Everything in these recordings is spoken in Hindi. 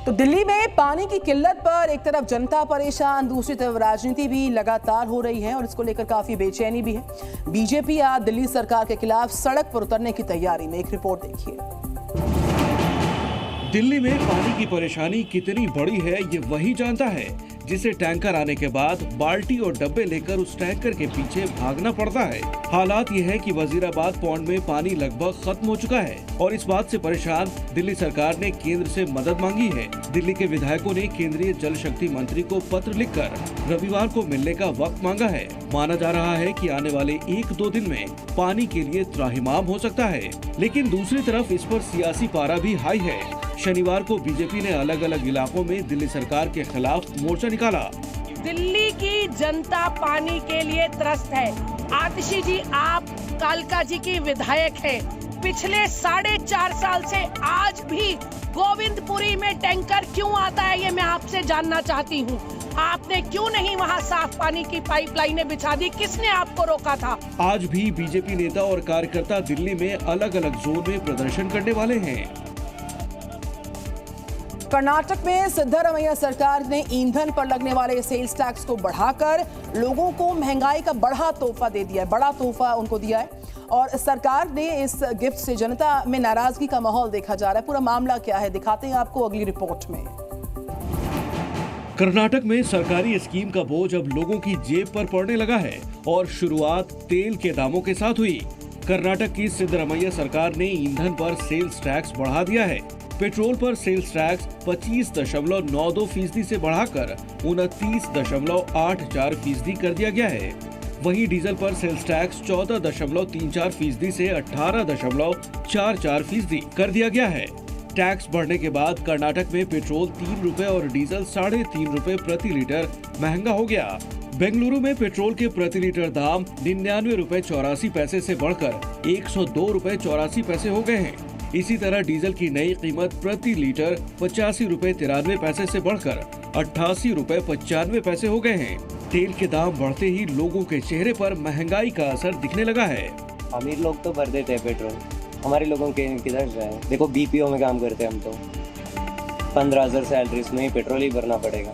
तो दिल्ली में पानी की किल्लत पर एक तरफ जनता परेशान, दूसरी तरफ राजनीति भी लगातार हो रही है और इसको लेकर काफी बेचैनी भी है। बीजेपी आज दिल्ली सरकार के खिलाफ सड़क पर उतरने की तैयारी में। एक रिपोर्ट देखिए। दिल्ली में पानी की परेशानी कितनी बड़ी है ये वही जानता है जिसे टैंकर आने के बाद बाल्टी और डब्बे लेकर उस टैंकर के पीछे भागना पड़ता है। हालात ये है कि वजीराबाद पौंड में पानी लगभग खत्म हो चुका है और इस बात से परेशान दिल्ली सरकार ने केंद्र से मदद मांगी है। दिल्ली के विधायकों ने केंद्रीय जल शक्ति मंत्री को पत्र लिखकर रविवार को मिलने का वक्त मांगा है। माना जा रहा है कि आने वाले 1-2 दिन में पानी के लिए त्राहिमाम हो सकता है, लेकिन दूसरी तरफ इस पर सियासी पारा भी हाई है। शनिवार को बीजेपी ने अलग अलग इलाकों में दिल्ली सरकार के खिलाफ मोर्चा निकाला। दिल्ली की जनता पानी के लिए त्रस्त है। आतिशी जी, आप कालका जी की विधायक हैं। पिछले 4.5 साल से आज भी गोविंदपुरी में टैंकर क्यों आता है, ये मैं आपसे जानना चाहती हूँ। आपने क्यों नहीं वहाँ साफ पानी की पाइपलाइनें बिछा दी? किसने आपको रोका था? आज भी बीजेपी नेता और कार्यकर्ता दिल्ली में अलग अलग जोन में प्रदर्शन करने वाले हैं। कर्नाटक में सिद्धरामैया सरकार ने ईंधन पर लगने वाले सेल्स टैक्स को बढ़ाकर लोगों को महंगाई का बड़ा तोहफा दे दिया है। बड़ा तोहफा उनको दिया है और सरकार ने इस गिफ्ट से जनता में नाराजगी का माहौल देखा जा रहा है। पूरा मामला क्या है दिखाते हैं आपको अगली रिपोर्ट में। कर्नाटक में सरकारी स्कीम का बोझ अब लोगों की जेब पर पड़ने लगा है और शुरुआत तेल के दामों के साथ हुई। कर्नाटक की सिद्धरामैया सरकार ने ईंधन पर सेल्स टैक्स बढ़ा दिया है। पेट्रोल पर सेल्स टैक्स 25.92% से बढ़ाकर 29.84% कर दिया गया है। वहीं डीजल पर सेल्स टैक्स 14.34% से 18.44% कर दिया गया है। टैक्स बढ़ने के बाद कर्नाटक में पेट्रोल 3 रुपए और डीजल 3.5 रुपए प्रति लीटर महंगा हो गया। बेंगलुरु में पेट्रोल के प्रति लीटर दाम 99 रुपए 84 पैसे से बढ़कर 102 रुपए 84 पैसे हो गए हैं। इसी तरह डीजल की नई कीमत प्रति लीटर 85 रुपए 93 पैसे से बढ़कर 88 रुपए 95 पैसे हो गए हैं। तेल के दाम बढ़ते ही लोगों के चेहरे पर महंगाई का असर दिखने लगा है। अमीर लोग तो भर देते हैं पेट्रोल, हमारे लोगों के किधर जाए? देखो बीपीओ में काम करते हैं हम, तो 15,000 सैलरी में ही पेट्रोल ही भरना पड़ेगा।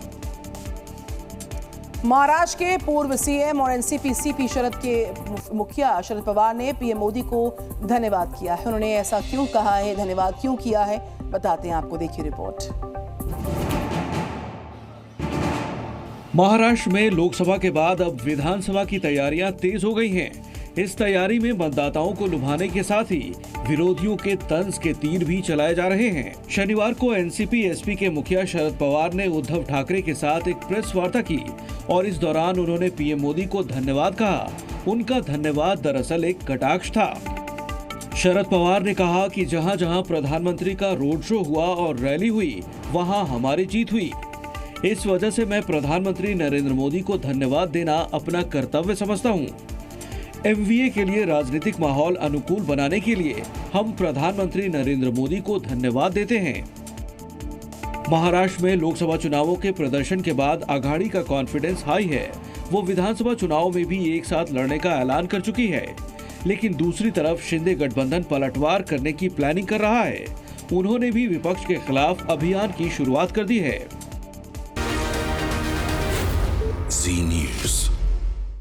महाराष्ट्र के पूर्व सीएम और एनसीपी सीपी शरद के मुखिया शरद पवार ने पीएम मोदी को धन्यवाद किया है। उन्होंने ऐसा क्यों कहा है, धन्यवाद क्यों किया है, बताते हैं आपको, देखिए रिपोर्ट। महाराष्ट्र में लोकसभा के बाद अब विधानसभा की तैयारियां तेज हो गई हैं। इस तैयारी में मतदाताओं को लुभाने के साथ ही विरोधियों के तंज के तीर भी चलाए जा रहे हैं। शनिवार को एनसीपी एसपी के मुखिया शरद पवार ने उद्धव ठाकरे के साथ एक प्रेस वार्ता की और इस दौरान उन्होंने पीएम मोदी को धन्यवाद कहा। उनका धन्यवाद दरअसल एक कटाक्ष था। शरद पवार ने कहा कि जहां जहां प्रधानमंत्री का रोड शो हुआ और रैली हुई, वहां हमारी जीत हुई। इस वजह से मैं प्रधानमंत्री नरेंद्र मोदी को धन्यवाद देना अपना कर्तव्य समझता हूं। एमवीए के लिए राजनीतिक माहौल अनुकूल बनाने के लिए हम प्रधानमंत्री नरेंद्र मोदी को धन्यवाद देते हैं। महाराष्ट्र में लोकसभा चुनावों के प्रदर्शन के बाद आघाड़ी का कॉन्फिडेंस हाई है। वो विधानसभा चुनाव में भी एक साथ लड़ने का ऐलान कर चुकी है, लेकिन दूसरी तरफ शिंदे गठबंधन पलटवार करने की प्लानिंग कर रहा है। उन्होंने भी विपक्ष के खिलाफ अभियान की शुरुआत कर दी है।